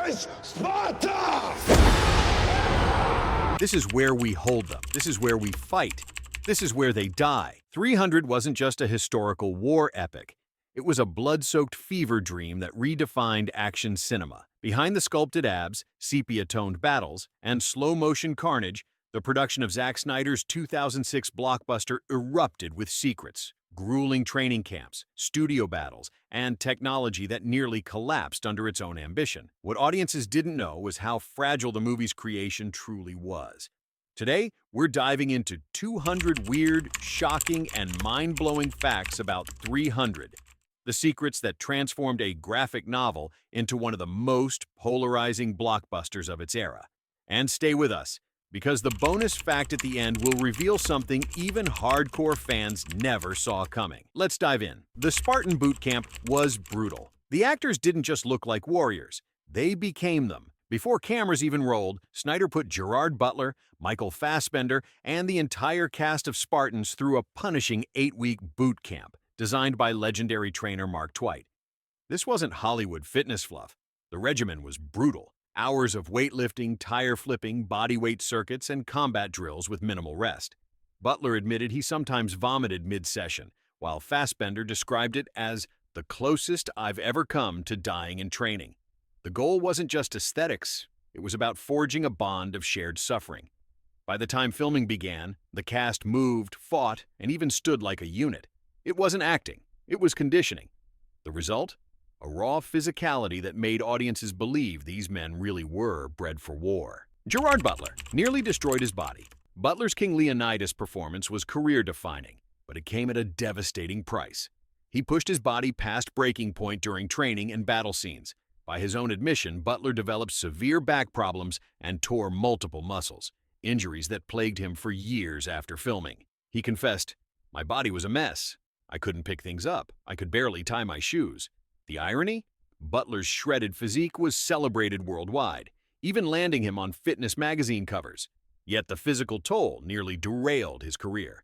is Sparta! This is where we hold them. This is where we fight. This is where they die. 300 wasn't just a historical war epic. It was a blood-soaked fever dream that redefined action cinema. Behind the sculpted abs, sepia-toned battles, and slow-motion carnage, the production of Zack Snyder's 2006 blockbuster erupted with secrets, grueling training camps, studio battles, and technology that nearly collapsed under its own ambition. What audiences didn't know was how fragile the movie's creation truly was. Today, we're diving into 200 weird, shocking, and mind-blowing facts about 300. The secrets that transformed a graphic novel into one of the most polarizing blockbusters of its era. And stay with us, because the bonus fact at the end will reveal something even hardcore fans never saw coming. Let's dive in. The Spartan boot camp was brutal. The actors didn't just look like warriors, they became them. Before cameras even rolled, Snyder put Gerard Butler, Michael Fassbender, and the entire cast of Spartans through a punishing 8-week boot camp, designed by legendary trainer Mark Twight. This wasn't Hollywood fitness fluff. The regimen was brutal. Hours of weightlifting, tire flipping, bodyweight circuits, and combat drills with minimal rest. Butler admitted he sometimes vomited mid-session, while Fassbender described it as the closest I've ever come to dying in training. The goal wasn't just aesthetics, it was about forging a bond of shared suffering. By the time filming began, the cast moved, fought, and even stood like a unit. It wasn't acting, it was conditioning. The result? A raw physicality that made audiences believe these men really were bred for war. Gerard Butler nearly destroyed his body. Butler's King Leonidas performance was career-defining, but it came at a devastating price. He pushed his body past breaking point during training and battle scenes. By his own admission, Butler developed severe back problems and tore multiple muscles, injuries that plagued him for years after filming. He confessed, "My body was a mess. I couldn't pick things up. I could barely tie my shoes." The irony? Butler's shredded physique was celebrated worldwide, even landing him on fitness magazine covers. Yet the physical toll nearly derailed his career.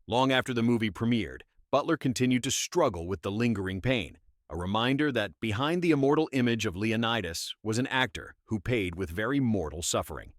Long after the movie premiered, Butler continued to struggle with the lingering pain, a reminder that behind the immortal image of Leonidas was an actor who paid with very mortal suffering.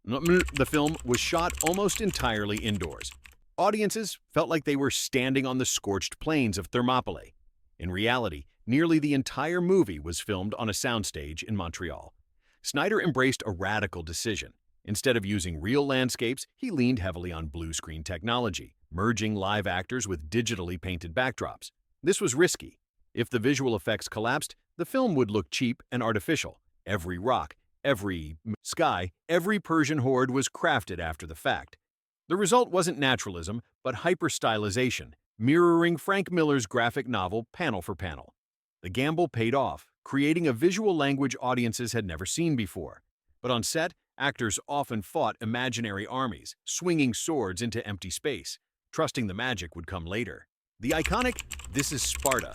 The film was shot almost entirely indoors. Audiences felt like they were standing on the scorched plains of Thermopylae. In reality, nearly the entire movie was filmed on a soundstage in Montreal. Snyder embraced a radical decision. Instead of using real landscapes, he leaned heavily on blue screen technology, merging live actors with digitally painted backdrops. This was risky. If the visual effects collapsed, the film would look cheap and artificial. Every rock, every sky, every Persian horde was crafted after the fact. The result wasn't naturalism, but hyper-stylization, mirroring Frank Miller's graphic novel panel for panel. The gamble paid off, creating a visual language audiences had never seen before. But on set, actors often fought imaginary armies, swinging swords into empty space, trusting the magic would come later. The iconic "This is Sparta"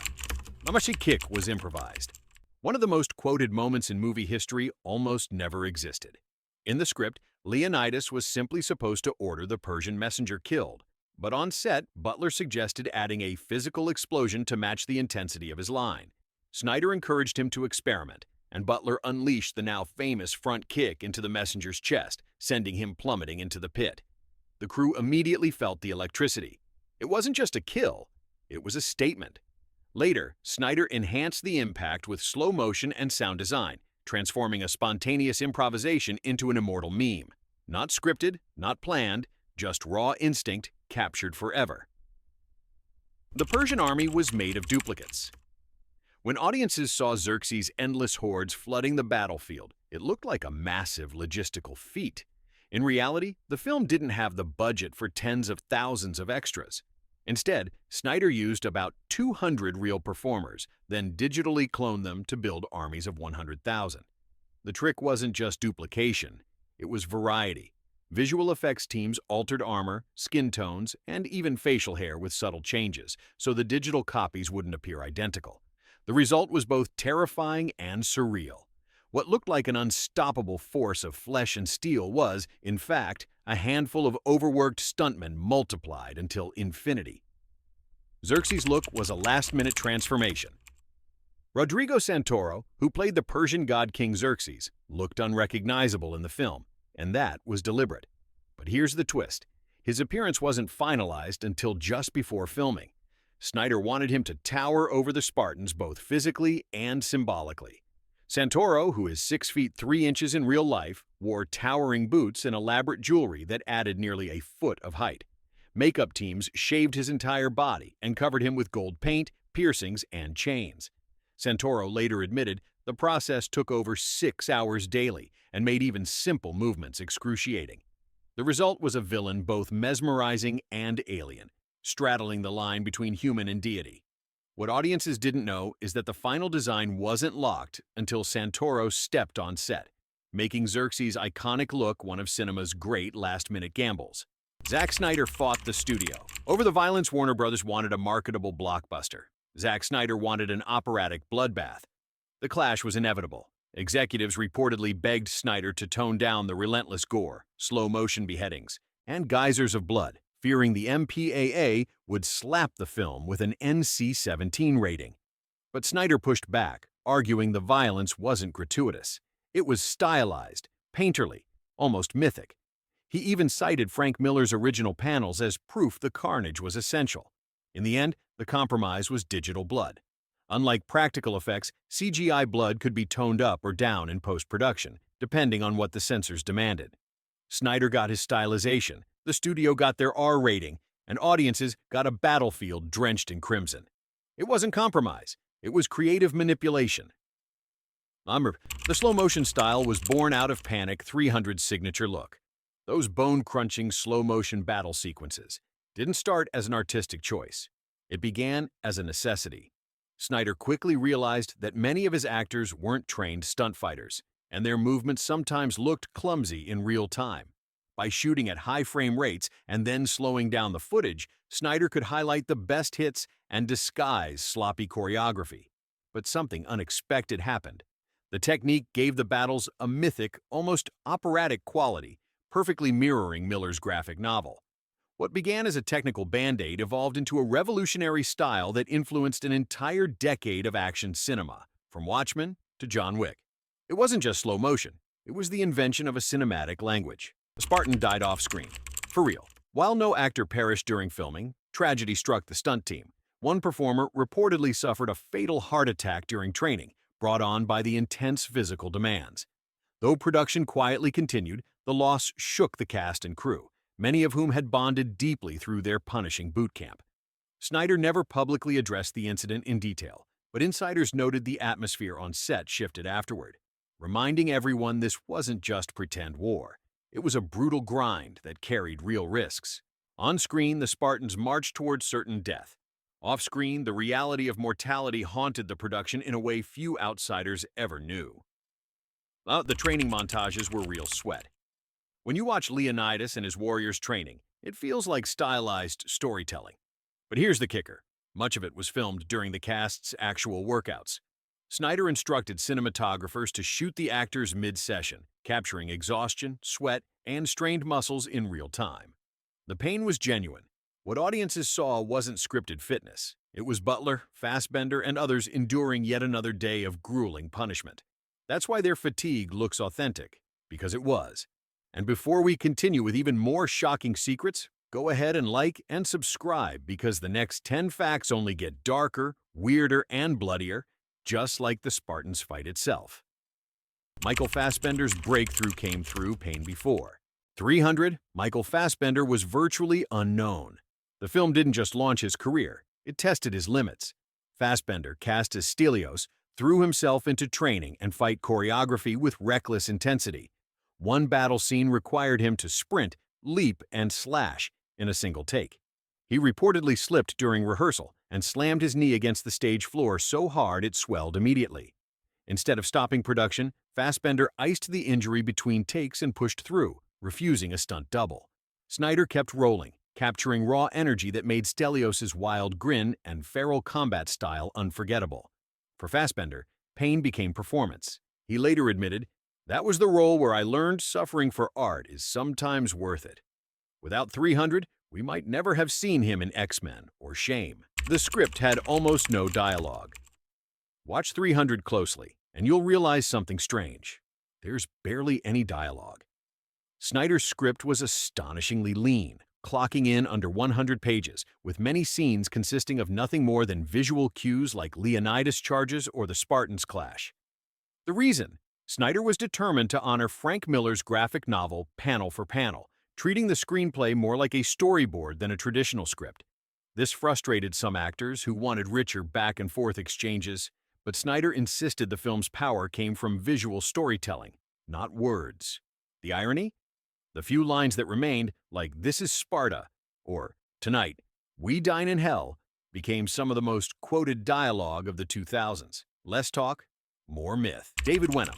Mamashi kick was improvised. One of the most quoted moments in movie history almost never existed. In the script, Leonidas was simply supposed to order the Persian messenger killed. But on set, Butler suggested adding a physical explosion to match the intensity of his line. Snyder encouraged him to experiment, and Butler unleashed the now famous front kick into the messenger's chest, sending him plummeting into the pit. The crew immediately felt the electricity. It wasn't just a kill, it was a statement. Later, Snyder enhanced the impact with slow motion and sound design, transforming a spontaneous improvisation into an immortal meme. Not scripted, not planned, just raw instinct captured forever. The Persian army was made of duplicates. When audiences saw Xerxes' endless hordes flooding the battlefield, it looked like a massive logistical feat. In reality, the film didn't have the budget for tens of thousands of extras. Instead, Snyder used about 200 real performers, then digitally cloned them to build armies of 100,000. The trick wasn't just duplication, it was variety. Visual effects teams altered armor, skin tones, and even facial hair with subtle changes, so the digital copies wouldn't appear identical. The result was both terrifying and surreal. What looked like an unstoppable force of flesh and steel was, in fact, a handful of overworked stuntmen multiplied until infinity. Xerxes' look was a last-minute transformation. Rodrigo Santoro, who played the Persian god King Xerxes, looked unrecognizable in the film, and that was deliberate. But here's the twist. His appearance wasn't finalized until just before filming. Snyder wanted him to tower over the Spartans both physically and symbolically. Santoro, who is 6 feet 3 inches in real life, wore towering boots and elaborate jewelry that added nearly a foot of height. Makeup teams shaved his entire body and covered him with gold paint, piercings, and chains. Santoro later admitted the process took over 6 hours daily and made even simple movements excruciating. The result was a villain both mesmerizing and alien, straddling the line between human and deity. What audiences didn't know is that the final design wasn't locked until Santoro stepped on set, making Xerxes' iconic look one of cinema's great last-minute gambles. Zack Snyder fought the studio. Over the violence, Warner Bros. Wanted a marketable blockbuster. Zack Snyder wanted an operatic bloodbath. The clash was inevitable. Executives reportedly begged Snyder to tone down the relentless gore, slow-motion beheadings, and geysers of blood, fearing the MPAA would slap the film with an NC-17 rating. But Snyder pushed back, arguing the violence wasn't gratuitous. It was stylized, painterly, almost mythic. He even cited Frank Miller's original panels as proof the carnage was essential. In the end, the compromise was digital blood. Unlike practical effects, CGI blood could be toned up or down in post-production, depending on what the censors demanded. Snyder got his stylization, the studio got their R rating, and audiences got a battlefield drenched in crimson. It wasn't compromise, it was creative manipulation. The slow-motion style was born out of Panic 300's signature look. Those bone-crunching slow-motion battle sequences didn't start as an artistic choice. It began as a necessity. Snyder quickly realized that many of his actors weren't trained stunt fighters, and their movements sometimes looked clumsy in real time. By shooting at high frame rates and then slowing down the footage, Snyder could highlight the best hits and disguise sloppy choreography. But something unexpected happened. The technique gave the battles a mythic, almost operatic quality, perfectly mirroring Miller's graphic novel. What began as a technical band-aid evolved into a revolutionary style that influenced an entire decade of action cinema, from Watchmen to John Wick. It wasn't just slow motion, it was the invention of a cinematic language. The Spartan died off-screen. For real. While no actor perished during filming, tragedy struck the stunt team. One performer reportedly suffered a fatal heart attack during training, brought on by the intense physical demands. Though production quietly continued, the loss shook the cast and crew, many of whom had bonded deeply through their punishing boot camp. Snyder never publicly addressed the incident in detail, but insiders noted the atmosphere on set shifted afterward, reminding everyone this wasn't just pretend war. It was a brutal grind that carried real risks. On screen, the Spartans marched towards certain death. Off screen, the reality of mortality haunted the production in a way few outsiders ever knew. The training montages were real sweat. When you watch Leonidas and his warriors training, it feels like stylized storytelling. But here's the kicker. Much of it was filmed during the cast's actual workouts. Snyder instructed cinematographers to shoot the actors mid-session, capturing exhaustion, sweat, and strained muscles in real time. The pain was genuine. What audiences saw wasn't scripted fitness. It was Butler, Fassbender, and others enduring yet another day of grueling punishment. That's why their fatigue looks authentic, because it was. And before we continue with even more shocking secrets, go ahead and like and subscribe because the next 10 facts only get darker, weirder, and bloodier, just like the Spartans fight itself. Michael Fassbender's breakthrough came through Pain before. 300, Michael Fassbender was virtually unknown. The film didn't just launch his career, it tested his limits. Fassbender, cast as Stelios, threw himself into training and fight choreography with reckless intensity. One battle scene required him to sprint, leap, and slash in a single take. He reportedly slipped during rehearsal and slammed his knee against the stage floor so hard it swelled immediately. Instead of stopping production, Fassbender iced the injury between takes and pushed through, refusing a stunt double. Snyder kept rolling, capturing raw energy that made Stelios' wild grin and feral combat style unforgettable. For Fassbender, pain became performance. He later admitted, "That was the role where I learned suffering for art is sometimes worth it." Without 300, we might never have seen him in X-Men or Shame. The script had almost no dialogue. Watch 300 closely, and you'll realize something strange. There's barely any dialogue. Snyder's script was astonishingly lean, clocking in under 100 pages, with many scenes consisting of nothing more than visual cues like Leonidas charges or the Spartans clash. The reason? Snyder was determined to honor Frank Miller's graphic novel panel for panel, treating the screenplay more like a storyboard than a traditional script. This frustrated some actors who wanted richer back-and-forth exchanges, but Snyder insisted the film's power came from visual storytelling, not words. The irony? The few lines that remained, like "This is Sparta" or "Tonight, we dine in hell," became some of the most quoted dialogue of the 2000s. Less talk, more myth. David Wenham.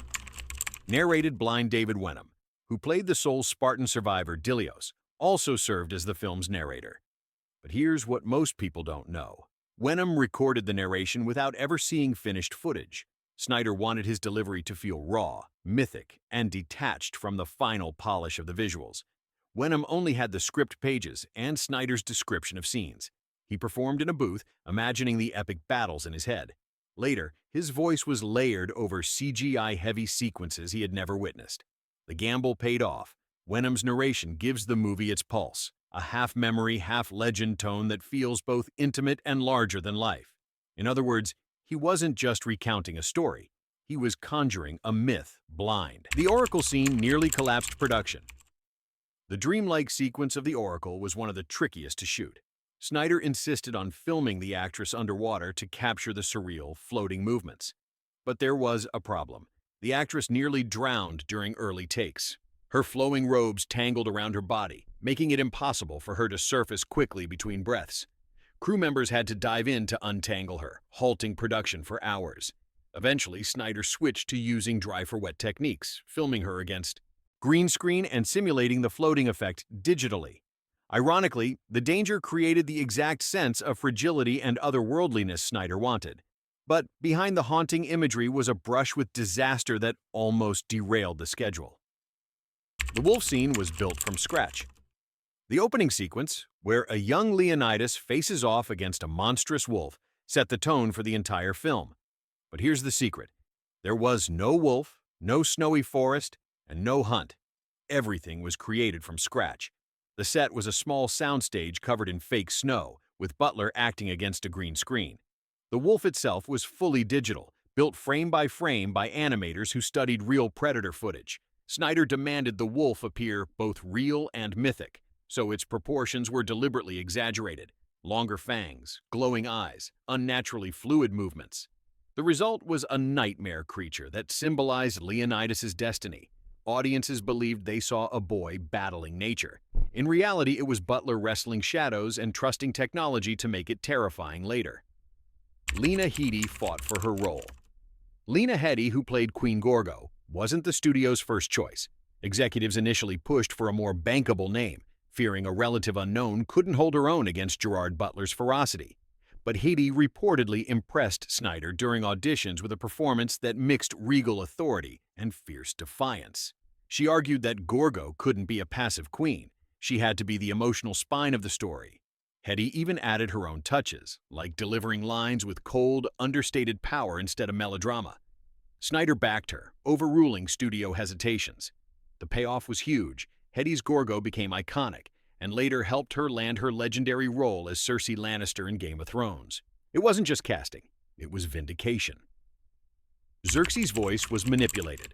Narrated blind David Wenham, who played the sole Spartan survivor Dilios, also served as the film's narrator. But here's what most people don't know. Wenham recorded the narration without ever seeing finished footage. Snyder wanted his delivery to feel raw, mythic, and detached from the final polish of the visuals. Wenham only had the script pages and Snyder's description of scenes. He performed in a booth, imagining the epic battles in his head. Later, his voice was layered over CGI-heavy sequences he had never witnessed. The gamble paid off. Wenham's narration gives the movie its pulse, a half-memory, half-legend tone that feels both intimate and larger than life. In other words, he wasn't just recounting a story. He was conjuring a myth blind. The Oracle scene nearly collapsed production. The dreamlike sequence of the Oracle was one of the trickiest to shoot. Snyder insisted on filming the actress underwater to capture the surreal, floating movements. But there was a problem. The actress nearly drowned during early takes. Her flowing robes tangled around her body, making it impossible for her to surface quickly between breaths. Crew members had to dive in to untangle her, halting production for hours. Eventually, Snyder switched to using dry-for-wet techniques, filming her against green screen and simulating the floating effect digitally. Ironically, the danger created the exact sense of fragility and otherworldliness Snyder wanted. But behind the haunting imagery was a brush with disaster that almost derailed the schedule. The wolf scene was built from scratch. The opening sequence, where a young Leonidas faces off against a monstrous wolf, set the tone for the entire film. But here's the secret. There was no wolf, no snowy forest, and no hunt. Everything was created from scratch. The set was a small soundstage covered in fake snow, with Butler acting against a green screen. The wolf itself was fully digital, built frame by animators who studied real predator footage. Snyder demanded the wolf appear both real and mythic, so its proportions were deliberately exaggerated. Longer fangs, glowing eyes, unnaturally fluid movements. The result was a nightmare creature that symbolized Leonidas's destiny. Audiences believed they saw a boy battling nature. In reality, it was Butler wrestling shadows and trusting technology to make it terrifying later. Lena Headey fought for her role. Lena Headey, who played Queen Gorgo, wasn't the studio's first choice. Executives initially pushed for a more bankable name, fearing a relative unknown couldn't hold her own against Gerard Butler's ferocity. But Headey reportedly impressed Snyder during auditions with a performance that mixed regal authority and fierce defiance. She argued that Gorgo couldn't be a passive queen. She had to be the emotional spine of the story. Headey even added her own touches, like delivering lines with cold, understated power instead of melodrama. Snyder backed her, overruling studio hesitations. The payoff was huge. Headey's Gorgo became iconic, and later helped her land her legendary role as Cersei Lannister in Game of Thrones. It wasn't just casting, it was vindication. Xerxes' voice was manipulated.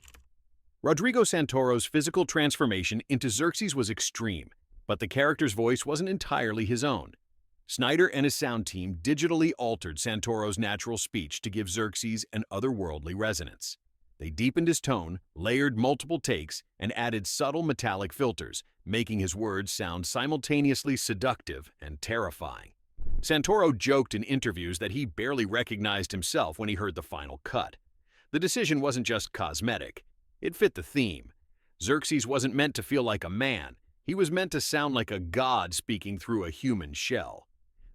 Rodrigo Santoro's physical transformation into Xerxes was extreme, but the character's voice wasn't entirely his own. Snyder and his sound team digitally altered Santoro's natural speech to give Xerxes an otherworldly resonance. They deepened his tone, layered multiple takes, and added subtle metallic filters, making his words sound simultaneously seductive and terrifying. Santoro joked in interviews that he barely recognized himself when he heard the final cut. The decision wasn't just cosmetic. It fit the theme. Xerxes wasn't meant to feel like a man. He was meant to sound like a god speaking through a human shell.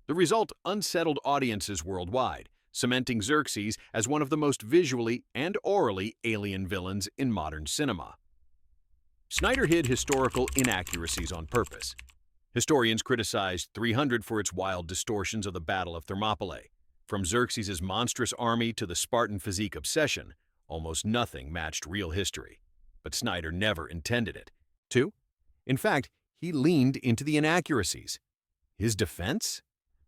The result unsettled audiences worldwide, cementing Xerxes as one of the most visually and orally alien villains in modern cinema. Snyder hid historical inaccuracies on purpose. Historians criticized 300 for its wild distortions of the Battle of Thermopylae. From Xerxes' monstrous army to the Spartan physique obsession, almost nothing matched real history. But Snyder never intended it to. In fact, he leaned into the inaccuracies. His defense?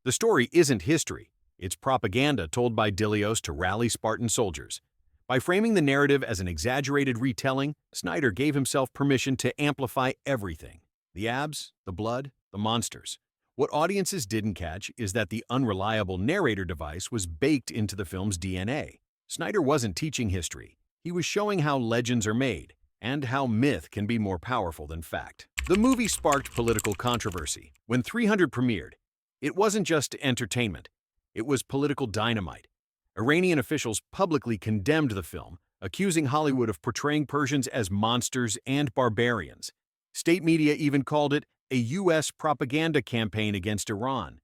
The story isn't history. It's propaganda told by Dilios to rally Spartan soldiers. By framing the narrative as an exaggerated retelling, Snyder gave himself permission to amplify everything. The abs, the blood, the monsters. What audiences didn't catch is that the unreliable narrator device was baked into the film's DNA. Snyder wasn't teaching history. He was showing how legends are made, and how myth can be more powerful than fact. The movie sparked political controversy. When 300 premiered, it wasn't just entertainment. It was political dynamite. Iranian officials publicly condemned the film, accusing Hollywood of portraying Persians as monsters and barbarians. State media even called it a U.S. propaganda campaign against Iran.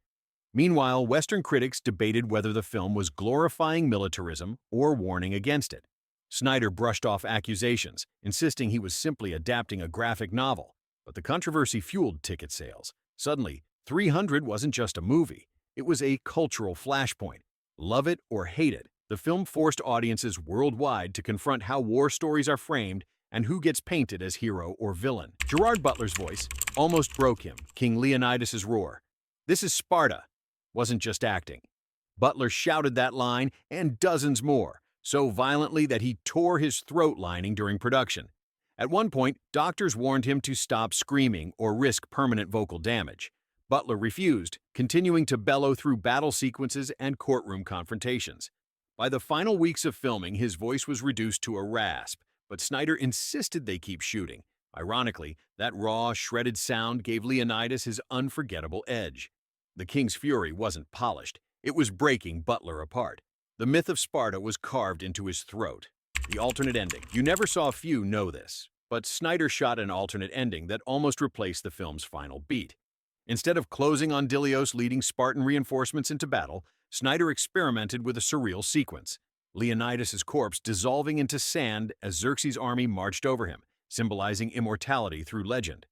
Meanwhile, Western critics debated whether the film was glorifying militarism or warning against it. Snyder brushed off accusations, insisting he was simply adapting a graphic novel. But the controversy fueled ticket sales. Suddenly, 300 wasn't just a movie. It was a cultural flashpoint. Love it or hate it, the film forced audiences worldwide to confront how war stories are framed and who gets painted as hero or villain. Gerard Butler's voice almost broke him. King Leonidas' roar, "This is Sparta," wasn't just acting. Butler shouted that line and dozens more, so violently that he tore his throat lining during production. At one point, doctors warned him to stop screaming or risk permanent vocal damage. Butler refused, continuing to bellow through battle sequences and courtroom confrontations. By the final weeks of filming, his voice was reduced to a rasp, but Snyder insisted they keep shooting. Ironically, that raw, shredded sound gave Leonidas his unforgettable edge. The King's fury wasn't polished. It was breaking Butler apart. The myth of Sparta was carved into his throat. The alternate ending. You never saw few know this, but Snyder shot an alternate ending that almost replaced the film's final beat. Instead of closing on Dilios leading Spartan reinforcements into battle, Snyder experimented with a surreal sequence. Leonidas' corpse dissolving into sand as Xerxes' army marched over him, symbolizing immortality through legend.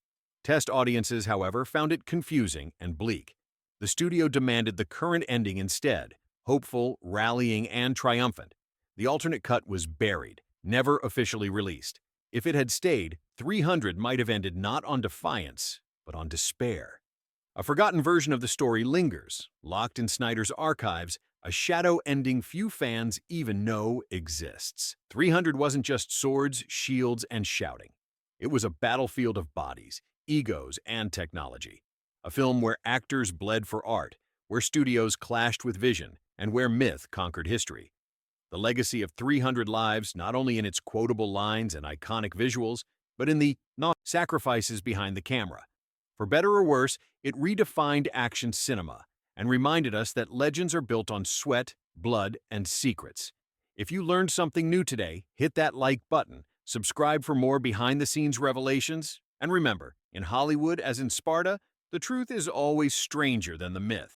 Test audiences, however, found it confusing and bleak. The studio demanded the current ending instead, hopeful, rallying, and triumphant. The alternate cut was buried, never officially released. If it had stayed, 300 might have ended not on defiance, but on despair. A forgotten version of the story lingers, locked in Snyder's archives, a shadow ending few fans even know exists. 300 wasn't just swords, shields, and shouting. It was a battlefield of bodies, egos, and technology. A film where actors bled for art, where studios clashed with vision, and where myth conquered history. The legacy of 300 lives, not only in its quotable lines and iconic visuals, but in the sacrifices behind the camera. For better or worse, it redefined action cinema and reminded us that legends are built on sweat, blood, and secrets. If you learned something new today, hit that like button, subscribe for more behind-the-scenes revelations, and remember, in Hollywood as in Sparta, the truth is always stranger than the myth.